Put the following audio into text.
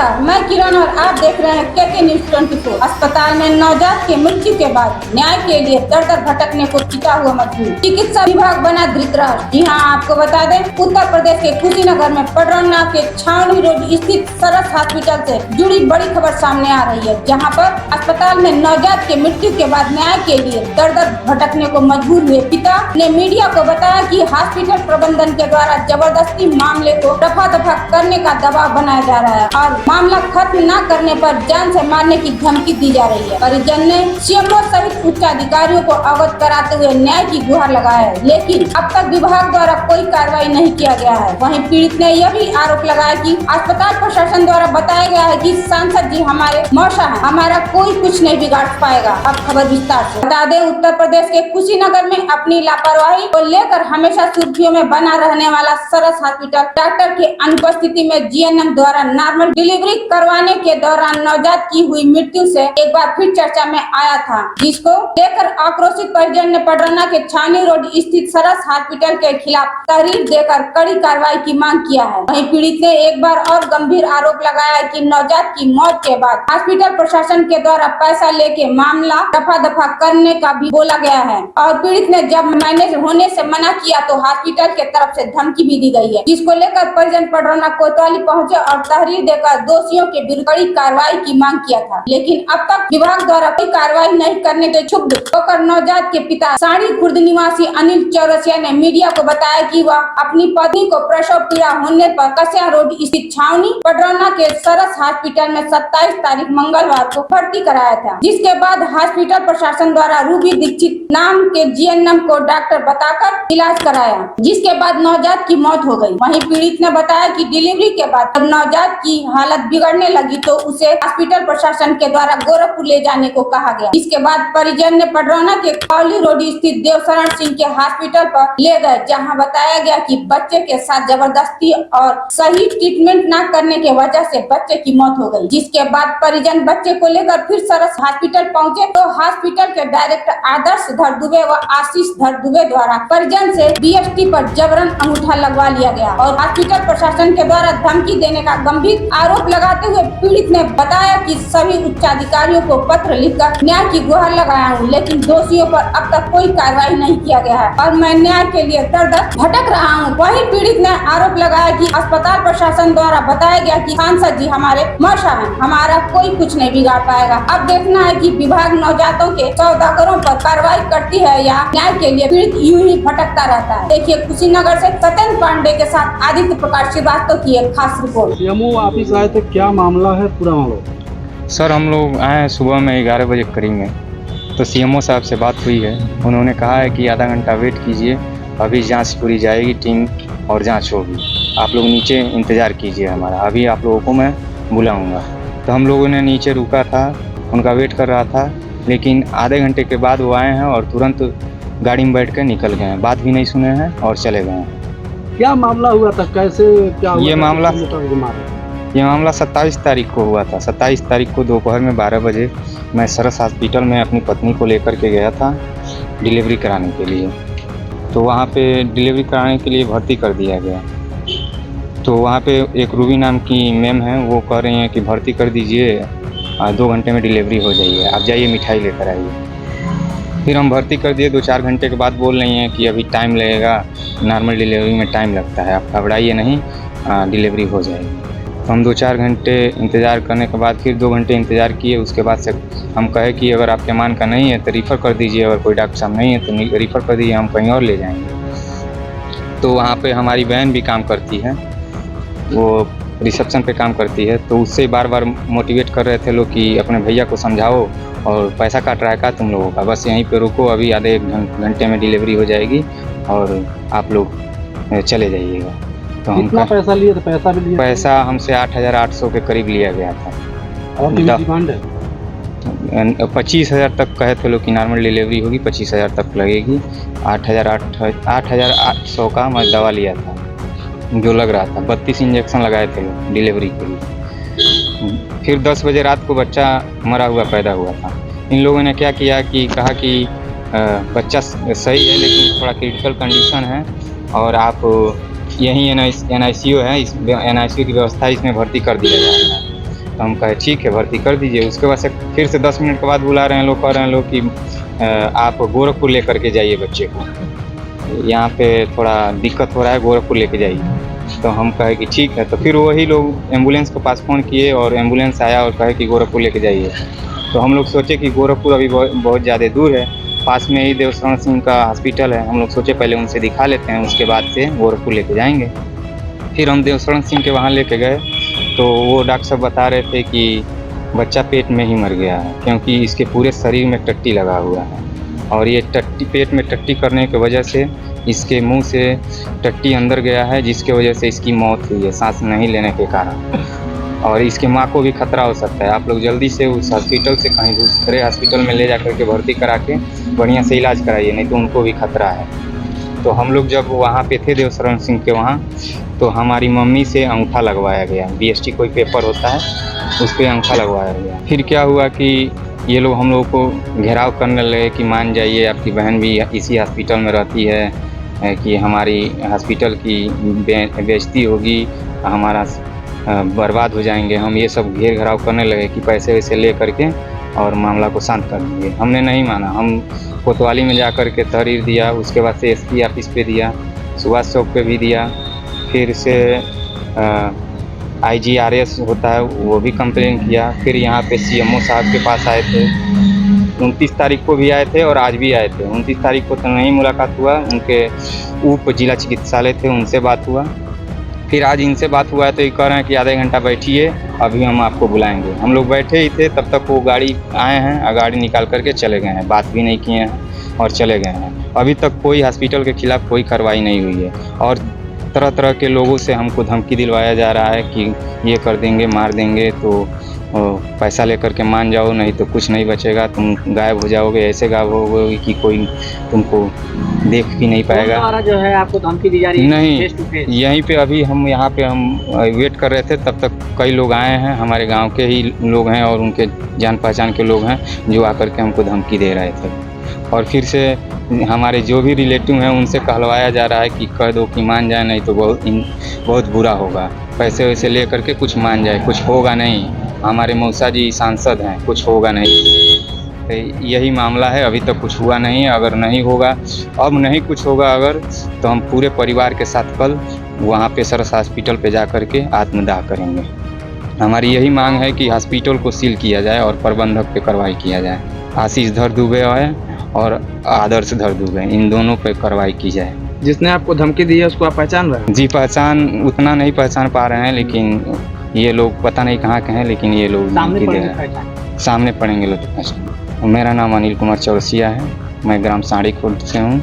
नमस्कार, मैं किरण और आप देख रहे हैं KK न्यूज 24। अस्पताल में नवजात की मृत्यु के बाद न्याय के लिए दर दर भटकने को चिता हुआ मजबूर, चिकित्सा विभाग बना धृतराष्ट्र। जी हां, आपको बता दें, उत्तर प्रदेश के कुशीनगर में पडरौना के छावनी रोड स्थित सरस हॉस्पिटल से जुड़ी बड़ी खबर सामने आ रही है, जहां पर अस्पताल में नवजात की मृत्यु के बाद न्याय के लिए दर दर भटकने को मजबूर हुए पिता ने मीडिया को बताया कि हॉस्पिटल प्रबंधन के द्वारा जबरदस्ती मामले को रफा दफा करने का दबाव बनाया जा रहा है और मामला खत्म न करने पर जान से मारने की धमकी दी जा रही है। परिजन ने सीएमओ सहित उच्च अधिकारियों को अवगत कराते हुए न्याय की गुहार लगाया है, लेकिन अब तक विभाग द्वारा कोई कार्रवाई नहीं किया गया है। वहीं पीड़ित ने यह भी आरोप लगाया कि अस्पताल प्रशासन द्वारा बताया गया है कि सांसद जी हमारे मौसा है, हमारा कोई कुछ नहीं बिगाड़ पाएगा। अब खबर विस्तार से बता दें, उत्तर प्रदेश के कुशीनगर में अपनी लापरवाही को लेकर हमेशा सुर्खियों में बना रहने वाला सरस हॉस्पिटल डॉक्टर की अनुपस्थिति में जीएनएम द्वारा नॉर्मल डिलीवरी करवाने के दौरान नवजात की हुई मृत्यु से एक बार फिर चर्चा में आया था, जिसको लेकर आक्रोशित परिजन ने पडरौना के छावनी रोड स्थित सरस हॉस्पिटल के खिलाफ तहरीर देकर कड़ी कार्रवाई की मांग किया है। वहीं पीड़ित ने एक बार और गंभीर आरोप लगाया है कि नवजात की मौत के बाद हॉस्पिटल प्रशासन के द्वारा पैसा लेके मामला रफा दफा करने का भी बोला गया है और पीड़ित ने जब मैनेज होने से मना किया तो हॉस्पिटल के तरफ से धमकी भी दी गई है, जिसको लेकर परिजन पडरौना कोतवाली पहुंचे और तहरीर देकर दोषियों के विरुद्ध कड़ी कार्रवाई की मांग किया था, लेकिन अब तक विभाग द्वारा कोई कार्रवाई नहीं करने के क्षुब्ध होकर नवजात के पिता साड़ी खुर्द निवासी अनिल चौरसिया ने मीडिया को बताया कि वह अपनी पत्नी को प्रसव पीड़ा होने पर कसिया रोड स्थित छावनी पडरौना के सरस हॉस्पिटल में 27 तारीख मंगलवार को भर्ती कराया था, जिसके बाद हॉस्पिटल प्रशासन द्वारा रूबी दीक्षित नाम के जीएनएम को डॉक्टर बताकर इलाज कराया, जिसके बाद नवजात की मौत हो गई। वहीं पीड़ित ने बताया कि डिलीवरी के बाद जब नवजात की हालत बिगड़ने लगी तो उसे हॉस्पिटल प्रशासन के द्वारा गोरखपुर ले जाने को कहा गया। इसके बाद परिजन ने पडरौना के कौली रोड स्थित देवशरण सिंह के हॉस्पिटल पर ले गए, जहां बताया गया कि बच्चे के साथ जबरदस्ती और सही ट्रीटमेंट न करने की वजह से बच्चे की मौत हो गई। जिसके बाद परिजन बच्चे को लेकर फिर सरस हॉस्पिटल पहुंचे तो हॉस्पिटल के डायरेक्टर आदर्श धर दुबे व आशीष धर दुबे द्वारा परिजन से बीएसटी पर जबरन अंगूठा लगवा लिया गया और हॉस्पिटल प्रशासन के द्वारा धमकी देने का गंभीर आरोप लगाते हुए पीड़ित ने बताया कि सभी उच्च अधिकारियों को पत्र लिखकर न्याय की गुहार लगाया हूँ, लेकिन दोषियों पर अब तक कोई कार्रवाई नहीं किया गया है और मैं न्याय के लिए दर दर भटक रहा हूँ। वहीं पीड़ित ने आरोप लगाया कि अस्पताल प्रशासन द्वारा बताया गया कि सांसद जी हमारे मौसा है, हमारा कोई कुछ नहीं बिगाड़ पाएगा। अब देखना है कि विभाग नवजातों के सौदागरों पर कार्रवाई करती है या न्याय के लिए पीड़ित यूं ही भटकता रहता है। देखिए, कुशीनगर से सत्येंद्र पांडे के साथ आदित्य प्रकाश श्रीवास्तव की एक खास रिपोर्ट। सीएमओ ऑफिस आए थे, क्या मामला है पूरा मामला? सर, हम लोग आए हैं सुबह में 11 बजे करीब में, तो सीएमओ साहब से बात हुई है। उन्होंने कहा है कि आधा घंटा वेट कीजिए, अभी जांच पूरी जाएगी टीम और जांच होगी, आप लोग नीचे इंतज़ार कीजिए हमारा, अभी आप लोगों को मैं बुलाऊंगा। तो हम लोगों ने नीचे रुका था, उनका वेट कर रहा था, लेकिन आधे घंटे के बाद वो आए हैं और तुरंत गाड़ी में बैठ कर निकल गए हैं, बात भी नहीं सुने हैं और चले गए हैं। क्या मामला हुआ था, कैसे क्या हुआ? ये मामला 27 तारीख को हुआ था। 27 तारीख को दोपहर में 12 बजे मैं सरस हॉस्पिटल में अपनी पत्नी को लेकर के गया था डिलीवरी कराने के लिए। तो वहाँ पे डिलीवरी कराने के लिए भर्ती कर दिया गया। तो वहाँ पे एक रूबी नाम की मैम हैं, वो कह रही हैं कि भर्ती कर दीजिए, 2 घंटे में डिलीवरी हो जाइए, आप जाइए मिठाई लेकर आइए। फिर हम भर्ती कर दिए, 2-4 घंटे के बाद बोल रही हैं कि अभी टाइम लगेगा, नॉर्मल डिलीवरी में टाइम लगता है, आप घबराइए नहीं, डिलीवरी हो जाएगी। तो हम 2-4 घंटे इंतज़ार करने के बाद फिर 2 घंटे इंतज़ार किए। उसके बाद से हम कहे कि अगर आपके मान का नहीं है तो रिफ़र कर दीजिए, अगर कोई डॉक्टर साहब नहीं है तो रिफ़र कर दीजिए, हम कहीं और ले जाएंगे। तो वहाँ पे हमारी बहन भी काम करती है, वो रिसेप्शन पे काम करती है, तो उससे बार बार मोटिवेट कर रहे थे लोग कि अपने भैया को समझाओ और पैसा काट रहा है का तुम लोगों का, बस यहीं पे रुको, अभी आधे 1 घंटे में डिलीवरी हो जाएगी और आप लोग चले जाइएगा। तो हम कितना पैसा लिए थे? पैसा भी लिया? पैसा हमसे 8,800 के करीब लिया गया था। और डिमांड है 25,000 तक कहे थे लोग कि नॉर्मल डिलीवरी होगी, 25,000 तक लगेगी। 8,800 का मैं दवा लिया था जो लग रहा था। 32 इंजेक्शन लगाए थे डिलीवरी के लिए। फिर 10 बजे रात को बच्चा मरा हुआ पैदा हुआ था। इन लोगों ने क्या किया कि कहा कि बच्चा सही है लेकिन थोड़ा क्रिटिकल कंडीशन है और आप यहीं NICU है, इस NICU की व्यवस्था इसमें भर्ती कर दिया जाएगा। तो हम कहे ठीक है भर्ती कर दीजिए। उसके बाद से फिर से 10 मिनट के बाद बुला रहे हैं लोग, कह रहे हैं लोग कि आप गोरखपुर लेकर के जाइए बच्चे को, यहाँ पे थोड़ा दिक्कत हो रहा है, गोरखपुर लेके जाइए। तो हम कहे कि ठीक है। तो फिर वही लोग एम्बुलेंस के पास फ़ोन किए और एम्बुलेंस आया और कहे कि गोरखपुर लेके जाइए। तो हम लोग सोचे कि गोरखपुर अभी बहुत ज़्यादा दूर है, पास में ही देवशरण सिंह का हॉस्पिटल है। हम लोग सोचे पहले उनसे दिखा लेते हैं, उसके बाद से गोरखपुर लेके जाएंगे। फिर हम देवशरण सिंह के वहाँ लेके गए तो वो डॉक्टर साहब बता रहे थे कि बच्चा पेट में ही मर गया है, क्योंकि इसके पूरे शरीर में टट्टी लगा हुआ है और ये टट्टी पेट में टट्टी करने की वजह से इसके मुंह से टट्टी अंदर गया है, जिसकी वजह से इसकी मौत हुई है सांस नहीं लेने के कारण। और इसके माँ को भी खतरा हो सकता है। आप लोग जल्दी से उस हॉस्पिटल से कहीं दूसरे हॉस्पिटल में ले जा कर के भर्ती करा के बढ़िया से इलाज कराइए, नहीं तो उनको भी खतरा है। तो हम लोग जब वहाँ पे थे देवशरण सिंह के वहाँ, तो हमारी मम्मी से अंगूठा लगवाया गया। BST कोई पेपर होता है, उस पर अंगूठा लगवाया गया। फिर क्या हुआ कि ये लोग हम लोग को घेराव करने लगे कि मान जाइए, आपकी बहन भी इसी हॉस्पिटल में रहती है, कि हमारी हॉस्पिटल की बेइज्जती होगी, हमारा बर्बाद हो जाएंगे। हम ये सब घेर घराव करने लगे कि पैसे वैसे ले करके और मामला को शांत कर देंगे। हमने नहीं माना। हम कोतवाली में जा कर के तहरीर दिया, उसके बाद से SP ऑफिस पे दिया, सुभाष चौक पे भी दिया, फिर से IGRS होता है वो भी कंप्लेन किया। फिर यहाँ पे CMO साहब के पास आए थे, 29 तारीख को भी आए थे और आज भी आए थे। 29 तारीख को तो नहीं मुलाकात हुआ, उनके उप जिला चिकित्सालय थे, उनसे बात हुआ। फिर आज इनसे बात हुआ है तो ये कह रहे हैं कि आधे घंटा बैठिए, अभी हम आपको बुलाएंगे। हम लोग बैठे ही थे, तब तक वो गाड़ी आए हैं और गाड़ी निकाल करके चले गए हैं, बात भी नहीं किए हैं और चले गए हैं। अभी तक कोई हॉस्पिटल के खिलाफ कोई कार्रवाई नहीं हुई है और तरह तरह के लोगों से हमको धमकी दिलवाया जा रहा है कि ये कर देंगे, मार देंगे, तो पैसा लेकर के मान जाओ, नहीं तो कुछ नहीं बचेगा, तुम गायब हो जाओगे, ऐसे गायब होगे कि कोई तुमको देख भी नहीं पाएगा। जो है आपको धमकी दी जा रही है? नहीं, फेस टू फेस? यहीं पे अभी हम यहाँ पे हम वेट कर रहे थे, तब तक कई लोग आए हैं, हमारे गांव के ही लोग हैं और उनके जान पहचान के लोग हैं जो आकर के हमको धमकी दे रहे थे। और फिर से हमारे जो भी रिलेटिव हैं उनसे कहलवाया जा रहा है कि कह दो कि मान जाए, नहीं तो बहुत बुरा होगा, पैसे वैसे ले करके कुछ मान जाए, कुछ होगा नहीं, हमारे मौसा जी सांसद हैं, कुछ होगा नहीं। तो यही मामला है, अभी तक कुछ हुआ नहीं है। अगर नहीं होगा, अब नहीं कुछ होगा अगर, तो हम पूरे परिवार के साथ कल वहाँ पे सरस हॉस्पिटल पे जा कर के आत्मदाह करेंगे। हमारी यही मांग है कि हॉस्पिटल को सील किया जाए और प्रबंधक पे कार्रवाई किया जाए। आशीष धर दुबे है और आदर्श धर दुबे, इन दोनों पे कार्रवाई की जाए। जिसने आपको धमकी दी है उसको आप पहचान रहे हैं? जी, पहचान उतना नहीं पहचान पा रहे हैं, लेकिन ये लोग पता नहीं कहाँ के हैं, लेकिन ये लोग धमकी दे रहे हैं। सामने पड़ेंगे लोग तो पहचान। मेरा नाम अनिल कुमार चौरसिया है, मैं ग्राम साड़ी खुर्द से हूँ।